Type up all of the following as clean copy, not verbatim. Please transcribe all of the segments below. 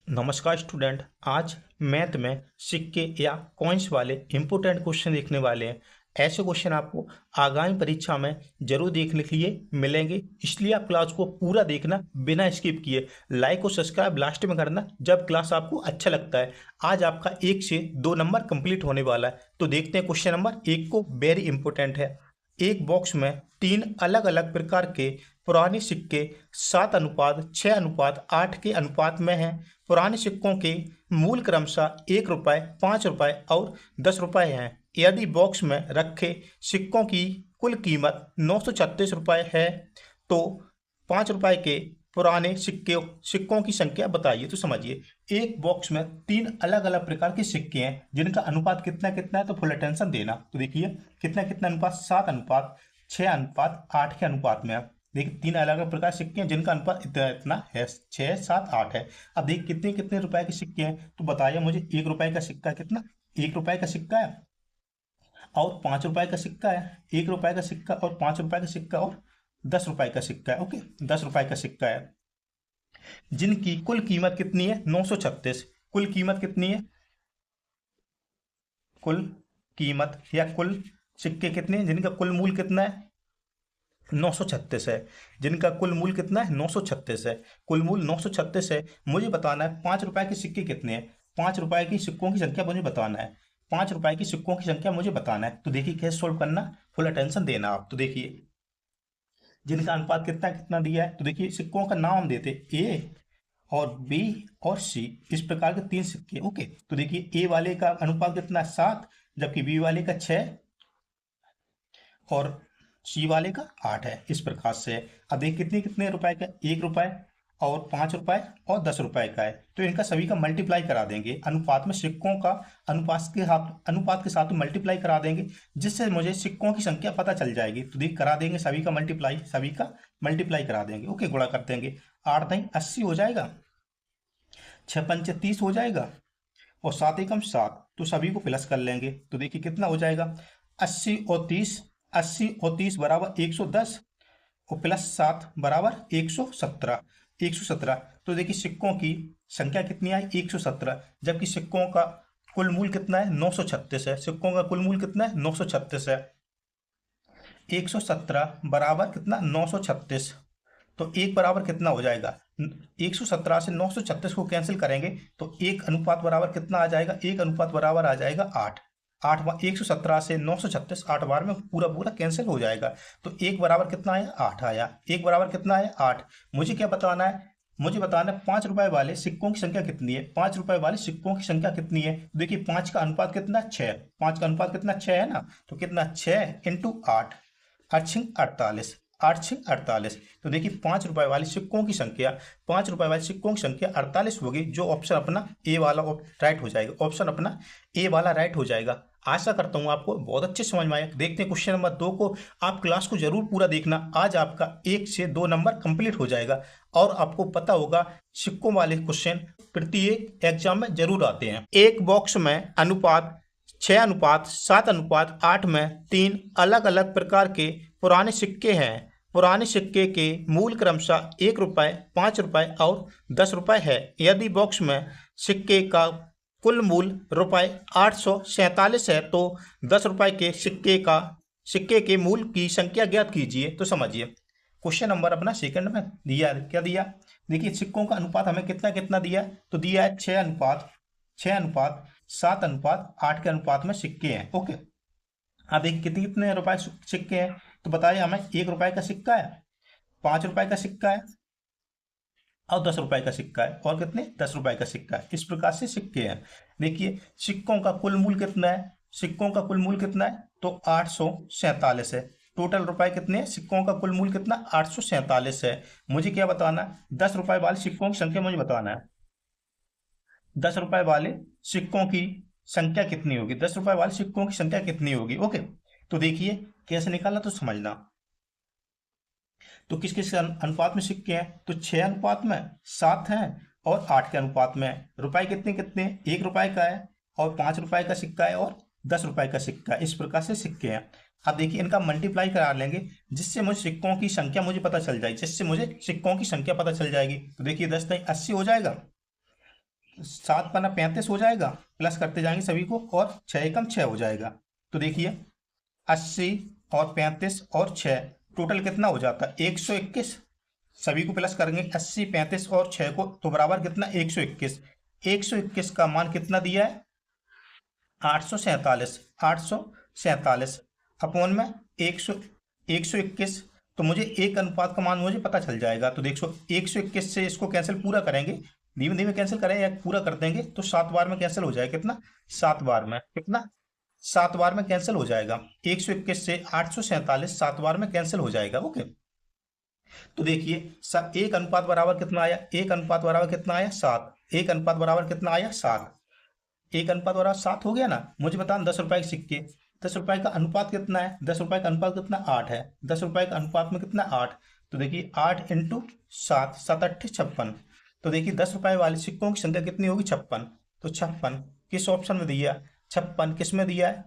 नमस्कार स्टूडेंट। आज मैथ में सिक्के या कॉइन्स वाले इम्पोर्टेंट क्वेश्चन देखने वाले हैं। ऐसे क्वेश्चन आपको आगामी परीक्षा में जरूर देखने के लिए मिलेंगे, इसलिए आप क्लास को पूरा देखना बिना स्किप किए। लाइक और सब्सक्राइब लास्ट में करना जब क्लास आपको अच्छा लगता है। आज आपका 1 से 2 नंबर कंप्लीट होने वाला है, तो देखते हैं क्वेश्चन नंबर 1 को। वेरी इंपॉर्टेंट है। एक बॉक्स में 3 अलग अलग प्रकार के पुराने सिक्के 7:6:8 के अनुपात में हैं। पुराने सिक्कों के मूल क्रमशः 1 रुपये, 5 रुपये और 10 रुपये हैं। यदि बॉक्स में रखे सिक्कों की कुल कीमत 936 रुपये है, तो 5 रुपये के पुराने सिक्कों की संख्या बताइए। तो समझिए, एक बॉक्स में 3 अलग अलग प्रकार के सिक्के हैं जिनका अनुपात कितना कितना है, तो फुल अटेंशन देना। तो देखिए कितना कितना अनुपात, 7:6:8 के अनुपात में है। देखिए 3 अलग अलग प्रकार के सिक्के हैं जिनका अनुपात इतना इतना है, 6, 7, 8 है। अब देखिए कितने कितने रुपए के सिक्के हैं, तो बताइए मुझे। 1 रुपए का सिक्का कितना, 1 रुपए का सिक्का है, और 5 रुपए का सिक्का है। 1 रुपए का सिक्का और 5 रुपए का सिक्का और 10 रुपए का सिक्का है। ओके, 10 रुपए का सिक्का है जिनकी कुल कीमत कितनी है, 936। कुल कीमत कितनी है, कुल कीमत या कुल सिक्के कितने हैं जिनका कुल मूल कितना है, 936 है। जिनका कुल मूल कितना है, 936 है। कुल मूल 936 है। मुझे बताना है 5 रुपए के सिक्के कितने हैं। 5 रुपए की सिक्कों की संख्या मुझे बताना है। 5 रुपए की सिक्कों की संख्या मुझे बताना है। तो देखिए कैसे सोल्व करना, फुल अटेंशन देना आप। तो देखिए जिनका अनुपात कितना कितना दिया है, तो देखिए सिक्कों का नाम हम देते ए और बी और सी, इस प्रकार के 3 सिक्के। ओके, तो देखिए ए वाले का अनुपात कितना है, 7, जबकि बी वाले का 6 और सी वाले का 8 है। इस प्रकार से अब देखिए कितने कितने रुपए का, 1 रुपए और 5 रुपए और 10 रुपए का है। तो इनका सभी का मल्टीप्लाई करा देंगे अनुपात में। सिक्कों का अनुपात के साथ मल्टीप्लाई करा देंगे, जिससे मुझे सिक्कों की संख्या पता चल जाएगी। तो देख करा देंगे सभी का मल्टीप्लाई करा देंगे। ओके, गुणा कर देंगे। 8 नहीं 80 हो जाएगा, 6 पंचे 30 हो जाएगा, और 7 एकम 7। तो सभी को प्लस कर लेंगे। तो देखिए कितना हो जाएगा, 80 और 30 बराबर 110, और प्लस 7 बराबर 117। 117। तो देखिए सिक्कों की संख्या कितनी आई, 117, जबकि सिक्कों का कुल मूल कितना है, 936 है। सिक्कों का कुल मूल कितना है, 936 है। 117 बराबर कितना, 936। तो एक बराबर कितना हो जाएगा, 117 से 936 को कैंसिल करेंगे तो एक अनुपात बराबर कितना आ जाएगा, एक अनुपात बराबर आ जाएगा 8। 8 बार 117 से 936, 8 बार में पूरा पूरा कैंसिल हो जाएगा। तो एक बराबर कितना आया, 8 आया। एक बराबर कितना आया, 8। मुझे क्या बताना है, मुझे बताना है 5 रुपए वाले सिक्कों की संख्या कितनी है। 5 रुपए वाले सिक्कों की संख्या कितनी है, देखिए 5 का अनुपात कितना, 6। 5 का अनुपात कितना, 6 है ना। तो कितना, 6 इंटू 8, 8 48, 8 48। तो देखिए 5 रुपए वाले सिक्कों की संख्या, 5 रुपए वाले सिक्कों की संख्या 48 होगी, जो ऑप्शन अपना ए वाला राइट हो जाएगा। ऑप्शन अपना ए वाला राइट हो जाएगा। आशा करता हूँ आपको बहुत अच्छे समझ में आया। देखते हैं क्वेश्चन नंबर 2 को। आप क्लास को जरूर पूरा देखना, आज आपका 1 से 2 नंबर कंप्लीट हो जाएगा। और आपको पता होगा सिक्कों वाले क्वेश्चन प्रत्येक एग्जाम में जरूर आते हैं। एक बॉक्स में अनुपात 6:7:8 में 3 अलग अलग प्रकार के पुराने सिक्के हैं। पुराने सिक्के के मूल क्रमशः 1 रुपये, 5 रुपये और 10 रुपये है। यदि बॉक्स में सिक्के का कुल मूल रुपये 847 है, तो 10 रुपये के सिक्के के मूल की संख्या ज्ञात कीजिए। तो समझिए क्वेश्चन नंबर अपना सेकंड में दिया, क्या दिया, देखिए सिक्कों का अनुपात हमें कितना कितना दिया, तो दिया है 6:7:8 के अनुपात में सिक्के हैं। ओके, अब देखिए कितने कितने रुपए सिक्के हैं, तो बताइए हमें। 1 रुपए का सिक्का है, 5 रुपए का सिक्का है और 10 रुपए का सिक्का है, और कितने, 10 रुपए का सिक्का है। इस प्रकार से सिक्के हैं। देखिए सिक्कों का कुल मूल कितना है, सिक्कों का कुल मूल कितना है, तो 847 है। टोटल रुपए कितने हैं, सिक्कों का कुल मूल कितना, 847 है। मुझे क्या बताना है, 10 रुपए वाले सिक्कों की संख्या मुझे बताना है। 10 रुपए वाले सिक्कों की संख्या कितनी होगी, 10 रुपए वाले सिक्कों की संख्या कितनी होगी। ओके, तो देखिए कैसे निकालना, तो समझना। तो किस किस अनुपात में सिक्के हैं, तो 6:7 हैं और 8 के अनुपात में। रुपए कितने कितने, 1 रुपए का है और 5 रुपए का सिक्का है और 10 रुपए का सिक्का है। इस प्रकार से सिक्के हैं। अब देखिए इनका मल्टीप्लाई करा लेंगे, जिससे मुझे सिक्कों की संख्या मुझे पता चल जाएगी। तो देखिए 10 नहीं 80 हो जाएगा, 7 पन्ना 35 हो जाएगा, प्लस करते जाएंगे सभी को, और 6 एकम 6 हो जाएगा। तो देखिए 80 और 35 और 6 टोटल कितना हो जाता है 121। सभी को प्लस करेंगे 80 35 और 6 को, तो बराबर कितना 121। 121 का मान कितना दिया है 847। 847 अपॉन में 121, तो मुझे एक अनुपात का मान मुझे पता चल जाएगा। तो देखो 121 से इसको कैंसिल पूरा करेंगे, धीमे धीमे कैंसिल करें या पूरा कर देंगे तो 7 बार में कैंसिल हो जाएगा। कितना 7 बार में, कितना 7 बार में कैंसिल हो जाएगा। 121 से 847 7 बार में कैंसिल हो जाएगा। ओके, तो देखिए एक अनुपात बराबर कितना आया, एक अनुपात बराबर कितना आया 7, एक अनुपात बराबर कितना आया 7, एक अनुपात बराबर 7 हो गया ना। मुझे बताना 10 रुपए के सिक्के, 10 रुपए का अनुपात कितना है, 10 रुपए का अनुपात कितना 8 है, 10 रुपए का अनुपात में कितना 8, तो देखिए 8 इंटू 7, 7 अट्ठे 56। तो देखिए 10 रुपए वाले सिक्कों की संख्या कितनी होगी 56। तो 56 किस ऑप्शन में दिया, 56 किस में दिया है,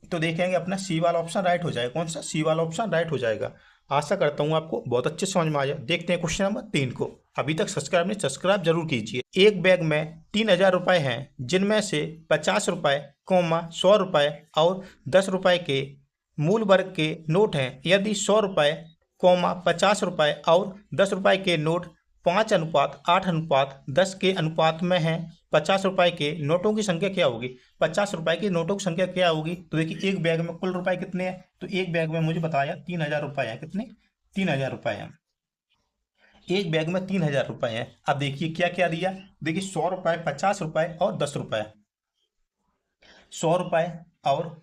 तो देखेंगे अपना सी वाला ऑप्शन राइट हो जाएगा। कौन सा, सी वाला ऑप्शन राइट हो जाएगा। आशा करता हूँ आपको बहुत अच्छे समझ में आया। देखते हैं क्वेश्चन नंबर 3 को। अभी तक सब्सक्राइब नहीं, सब्सक्राइब जरूर कीजिए। एक बैग में 3000 रुपए हैं, जिनमें से 50 रुपए, 100 रुपए और 10 रुपए के मूल वर्ग के नोट हैं। यदि 100 रुपए, 50 रुपए और 10 रुपए के नोट 5:8:10 के अनुपात में हैं, 50 रुपए के नोटों की संख्या क्या होगी। 50 रुपए के नोटों की संख्या क्या होगी, तो देखिए एक बैग में कुल रुपए कितने हैं, तो एक बैग में मुझे बताया 3000 रुपए हैं। कितने, 3000 रुपए हैं। एक बैग में 3000 रुपए हैं। अब देखिए क्या क्या दिया, देखिए 100 रुपए, 50 रुपए और 10 रुपए। 100 रुपए और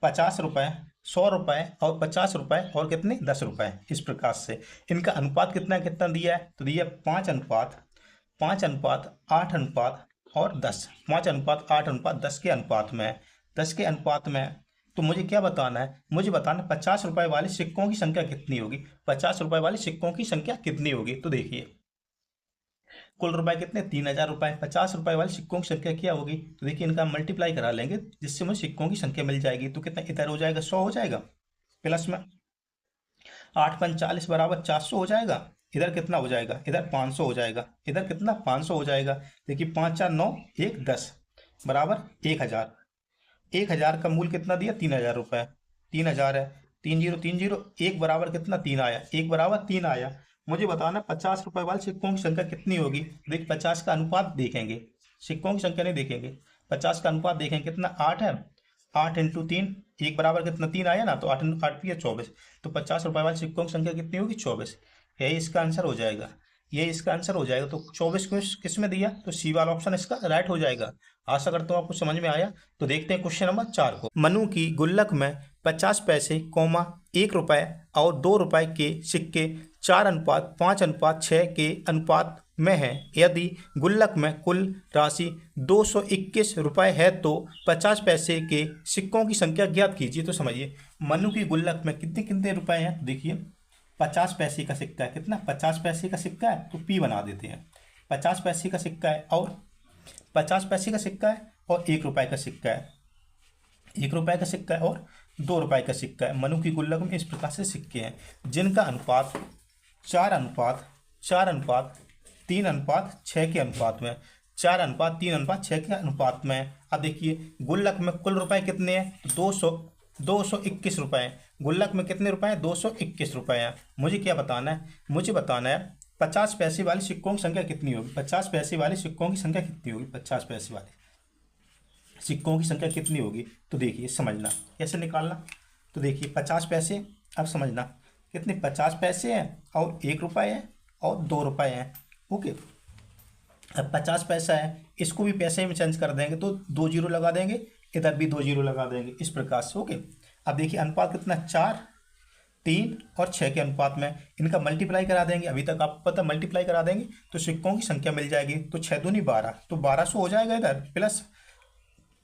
50 रुपए, 100 रुपए और 50 रुपए और कितने 10 रुपए। इस प्रकार से इनका अनुपात कितना कितना दिया है, तो दिया 5:8:10 और 10, 5:8:10 के अनुपात में, 10 के अनुपात में। तो मुझे क्या बताना है, मुझे बताना 50 रुपए वाले सिक्कों की संख्या कितनी होगी, 50 रुपए वाले सिक्कों की संख्या कितनी होगी। तो देखिए कुल रुपए कितने 3000 रुपए, 50 रुपए वाले सिक्कों की संख्या क्या होगी, तो देखिए इनका मल्टीप्लाई करा लेंगे जिससे मुझे सिक्कों की संख्या मिल जाएगी। तो कितना इधर हो जाएगा 100 हो जाएगा, प्लस में 8×5 = 400 हो जाएगा। इधर कितना हो जाएगा, इधर 500 हो जाएगा, इधर कितना 500 हो जाएगा। देखिए 5 4 9 1 10 बराबर 1000। 1000 का मूल कितना दिया 3000 रुपए, 3000 है, 3030 1 बराबर कितना 3 आया, 1 बराबर 3 आया। मुझे बताना 50 रुपए वाले सिक्कों की संख्या कितनी होगी। देख 50 का अनुपात देखेंगे, सिक्कों की संख्या नहीं देखेंगे, 50 का अनुपात देखेंगे कितना 8 है, 8 इंटू 3 1 बराबर कितना 3 आया ना, तो 8 इंटू 8 भी है 24। तो 50 रुपए वाले सिक्कों की संख्या कितनी होगी 24। यही इसका आंसर हो जाएगा, ये इसका आंसर हो जाएगा। तो 24 को किस में दिया, तो सी वाला ऑप्शन इसका राइट हो जाएगा। आशा करता हूँ आपको समझ में आया। तो देखते हैं क्वेश्चन नंबर 4 को। मनु की गुल्लक में 50 पैसे, 1 रुपए और 2 रुपए के सिक्के 4:5:6 के अनुपात में है। यदि गुल्लक में कुल राशि 221 रुपए है तो 50 पैसे के सिक्कों की संख्या ज्ञात कीजिए। तो समझिए मनु की गुल्लक में कितने कितने रुपए हैं, देखिए 50 पैसे का सिक्का है, कितना 50 पैसे का सिक्का है, तो पी बना देते हैं। 50 पैसे का सिक्का है और 50 पैसे का सिक्का है और 1 रुपए का सिक्का है, 1 रुपए का सिक्का है और 2 रुपए का सिक्का है। मनु की गुल्लक में इस प्रकार से सिक्के हैं जिनका अनुपात 4:3:6 के अनुपात में, 4:3:6 के अनुपात में। अब देखिए गुल्लक में कुल रुपए कितने हैं, 221 रुपए। गुल्लक में कितने रुपए हैं, 221 रुपए हैं। मुझे क्या बताना है, मुझे बताना है 50 पैसे वाले सिक्कों की संख्या कितनी होगी, 50 पैसे वाले सिक्कों की संख्या कितनी होगी, 50 पैसे वाले सिक्कों की संख्या कितनी होगी। तो देखिए समझना कैसे निकालना। तो देखिए 50 पैसे, अब समझना कितने 50 पैसे हैं और 1 रुपए है और 2 रुपए हैं। ओके, अब 50 पैसा है, इसको भी पैसे में चेंज कर देंगे तो 2 जीरो लगा देंगे, इधर भी 2 जीरो लगा देंगे, इस प्रकार से। ओके, अब देखिए अनुपात कितना 4, 3 और 6 के अनुपात में। इनका मल्टीप्लाई करा देंगे, अभी तक आपको पता मल्टीप्लाई करा देंगे तो सिक्कों की संख्या मिल जाएगी। तो 6 दूनी 12, तो 1200 हो जाएगा इधर, प्लस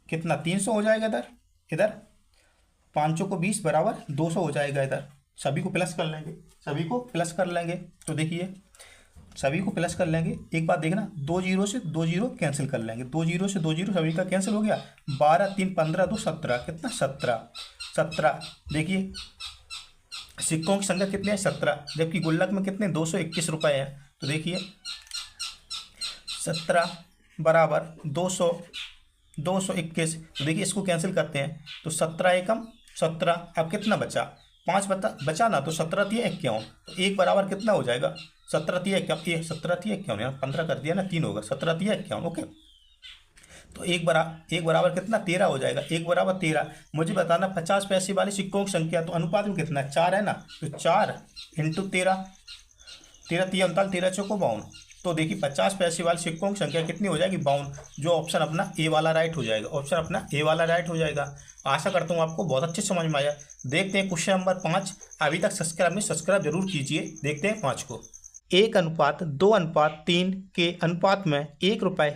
कितना 300 हो जाएगा इधर, इधर 500 को 20 बराबर 200 हो जाएगा इधर। सभी को प्लस कर लेंगे, सभी को प्लस कर लेंगे। तो देखिए सभी को प्लस कर लेंगे। एक बात देखना, 2 जीरो से 2 जीरो कैंसिल कर लेंगे, 2 जीरो से 2 जीरो सभी का कैंसिल हो गया। 12 3 15 2 17, कितना 17। देखिए सिक्कों की संख्या कितनी है 17, जबकि गुल्लक में कितने 221 रुपए हैं। तो देखिए 17 बराबर 221। तो देखिए इसको कैंसिल करते हैं तो 17 एकम 17। अब कितना बचा, 5 बचा ना, तो 17 तिया 51। तो एक बराबर कितना हो जाएगा, 17 तिया 51, ये 17 तिया 51 यार 15 कर दिया ना, 3 होगा, 17 तिया 51। ओके, तो एक बराबर कितना 13 हो जाएगा, एक बराबर 13। मुझे बताना 50 पैसे वाले सिक्कों की संख्या, तो अनुपात में कितना है, 4 है ना, तो 4 इंटू 13, 13 तिया 39, 13 चौको 52। तो देखिए 50 पैसे वाले सिक्कों की संख्या कितनी हो जाएगी, 52। जो ऑप्शन अपना ए वाला राइट हो जाएगा, ऑप्शन अपना ए वाला राइट हो जाएगा। आशा करता हूँ आपको बहुत अच्छे समझ में आया। देखते हैं क्वेश्चन नंबर 5। अभी तक सब्सक्राइब जरूर कीजिए। देखते हैं 5 को। 1:2:3 के अनुपात में 1 रुपये,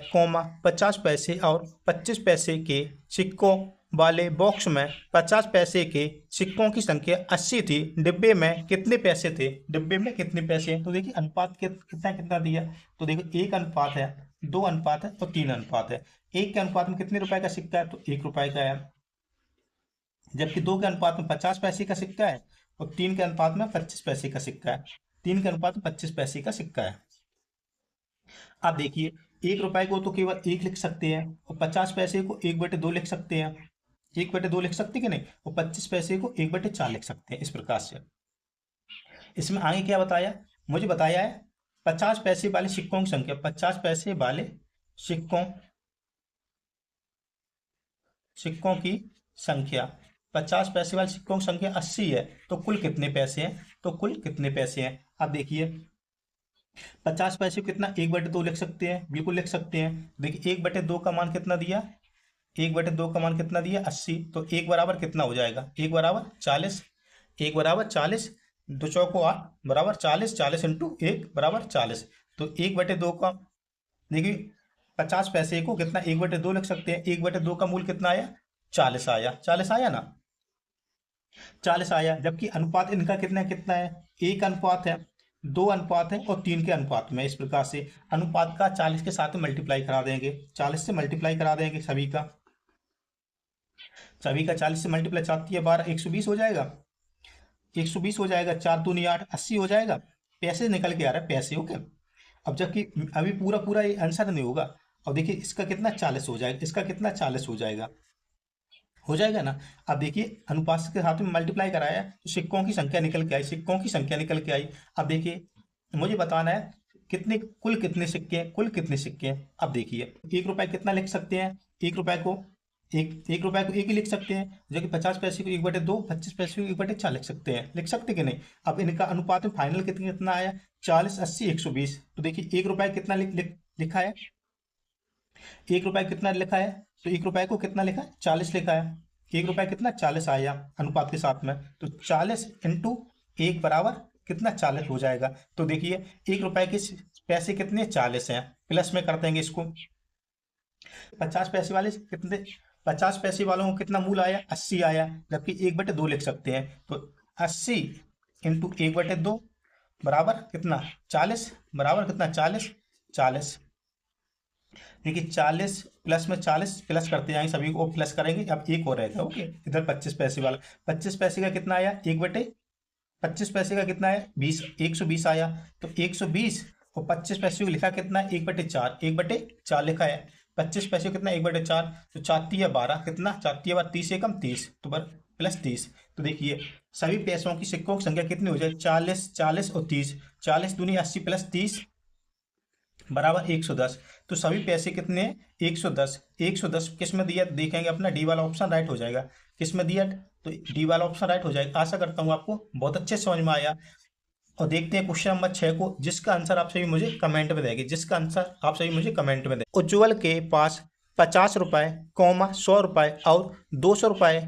50 पैसे और 25 पैसे के सिक्कों वाले बॉक्स में 50 पैसे के सिक्कों की संख्या 80 थी। डिब्बे में कितने पैसे थे, डिब्बे में कितने पैसे हैं। तो देखिए अनुपात कितना कितना दिया, तो देखिए 1 अनुपात है, 2 अनुपात है और 3 अनुपात है। 1 के अनुपात में कितने रुपए का सिक्का है, तो 1 रुपए का है। जबकि 2 के अनुपात में 50 पैसे का सिक्का है और 3 के अनुपात में 25 पैसे का सिक्का है। 3 के अनुपात में 25 पैसे का सिक्का है। आप देखिए 1 रुपए को तो केवल 1 लिख सकते हैं और 50 पैसे को 1/2 लिख सकते हैं, 1/2 लिख सकते कि नहीं, और 25 पैसे को 1/4 लिख सकते हैं। इस प्रकार से इसमें आगे क्या बताया, मुझे बताया है 50 पैसे वाले सिक्कों की संख्या, 50 पैसे वाले सिक्कों की संख्या, 50 पैसे वाले सिक्कों की संख्या 80 है। तो कुल कितने पैसे हैं, तो कुल कितने पैसे हैं। अब देखिए 50 पैसे को कितना 1/2 लिख सकते हैं, बिल्कुल लिख सकते हैं। देखिए 1/2 का मान कितना दिया, 1/2 का मान कितना दिया 80। तो 1 बराबर कितना हो जाएगा, 1 बराबर 40, 1 बराबर 40, 2 चौको 8 बराबर 40, 40 इंटू 1 बराबर 40। तो 1/2 का देखिए 50 पैसे को कितना 1/2 लिख सकते हैं। 1/2 का मूल कितना आया, 40 आया, 40 आया ना, 40 आया। जबकि अनुपात इनका कितना कितना है, 1 अनुपात है, 2 अनुपात है और 3 के अनुपात में। इस प्रकार से अनुपात का 40 के साथ मल्टीप्लाई करा देंगे, 40 से मल्टीप्लाई करा देंगे सभी का 40 से मल्टीप्लाई 4 तिया 12, 120 हो जाएगा, 120 हो जाएगा। 4 दूनी 8, 80 हो जाएगा। पैसे निकल के आ रहा है, पैसे। ओके, अब जबकि अभी पूरा पूरा ये आंसर नहीं होगा। अब देखिए इसका कितना 40 हो जाएगा, इसका कितना 40 हो जाएगा ना। अब देखिए अनुपात के साथ में मल्टीप्लाई कराया तो सिक्कों की संख्या निकल के आई, सिक्कों की संख्या निकल के आई। अब देखिए मुझे बताना है कितने कुल कितने सिक्के हैं, कुल कितने सिक्के हैं। अब देखिए 1 रुपए कितना लिख सकते हैं, 1 रुपए को एक रुपए को 1 ही लिख सकते हैं। जो कि 50 पैसे को 1/2, 25 पैसे को 1/4 लिख सकते हैं, लिख सकते कि नहीं। अब इनका अनुपात में फाइनल कितना आया, 40, 80, 120। तो देखिए 1 रुपए कितना लिखा है, 1 रुपए कितना लिखा है, तो 1 रुपए को कितना लिखा है, 40 लिखा है। 1 रुपए कितना 40 आया अनुपात के साथ में, तो 40 इंटू 1 बराबर कितना 40 हो जाएगा। तो देखिए 1 रुपए के पैसे कितने 40 हैं, प्लस में कर देंगे इसको। 50 पैसे वाले कितने, 50 पैसे वालों को कितना मूल आया 80 आया। जबकि 1/2 लिख सकते हैं, तो 80 इंटू 1/2 बराबर कितना 40, बराबर कितना 40। देखिए 40 प्लस में 40 प्लस करते जाएंगे, सभी को प्लस करेंगे। अब एक और रहेगा। ओके, इधर 25 पैसे वाला, 25 पैसे का कितना आया 1/25 पैसे का कितना है 20, 120 आया। तो 120 और 25 पैसे को लिखा कितना है 1/4, 1/4 लिखा है। 25 पैसे को कितना 1/4, तो 4 तिया 12, कितना 4 तिया 12, 30 एकम 30, तो प्लस 30। तो देखिए सभी पैसों की सिक्कों की संख्या कितनी हो जाए 40, 40 और 30, 40 दूनी 80 प्लस 30 बराबर 110। तो सभी पैसे कितने हैं 110, 110 किस में दिया देखेंगे अपना डी वाला ऑप्शन राइट हो जाएगा। किस में दिया, तो डी वाला ऑप्शन राइट हो जाएगा। आशा करता हूँ आपको बहुत अच्छे से समझ में आया। और देखते हैं क्वेश्चन नंबर 6 को, जिसका आंसर आप सभी मुझे कमेंट में देंगे, जिसका आंसर आप सभी मुझे कमेंट में देंगे। उज्ज्वल के पास 50 रुपए, 100 रुपए और 200 रुपए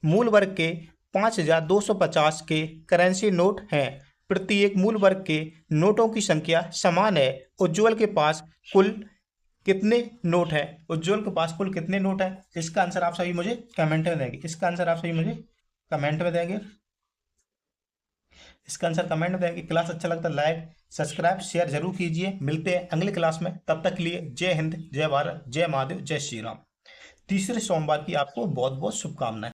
मूल वर्ग के 5250 के करेंसी नोट हैं। प्रत्येक मूल वर्ग के नोटों की संख्या समान है। उज्ज्वल के पास कुल कितने नोट हैं, उज्ज्वल के पास कुल कितने नोट हैं। इसका आंसर आप सभी मुझे कमेंट में देंगे, इसका आंसर आप सभी मुझे कमेंट में देंगे, इसका आंसर कमेंट में देंगे। क्लास अच्छा लगता है लाइक सब्सक्राइब शेयर जरूर कीजिए। मिलते हैं अगली क्लास में, तब तक के लिए जय हिंद, जय भारत, जय महादेव, जय श्री राम। तीसरे सोमवार की आपको बहुत बहुत शुभकामनाएं।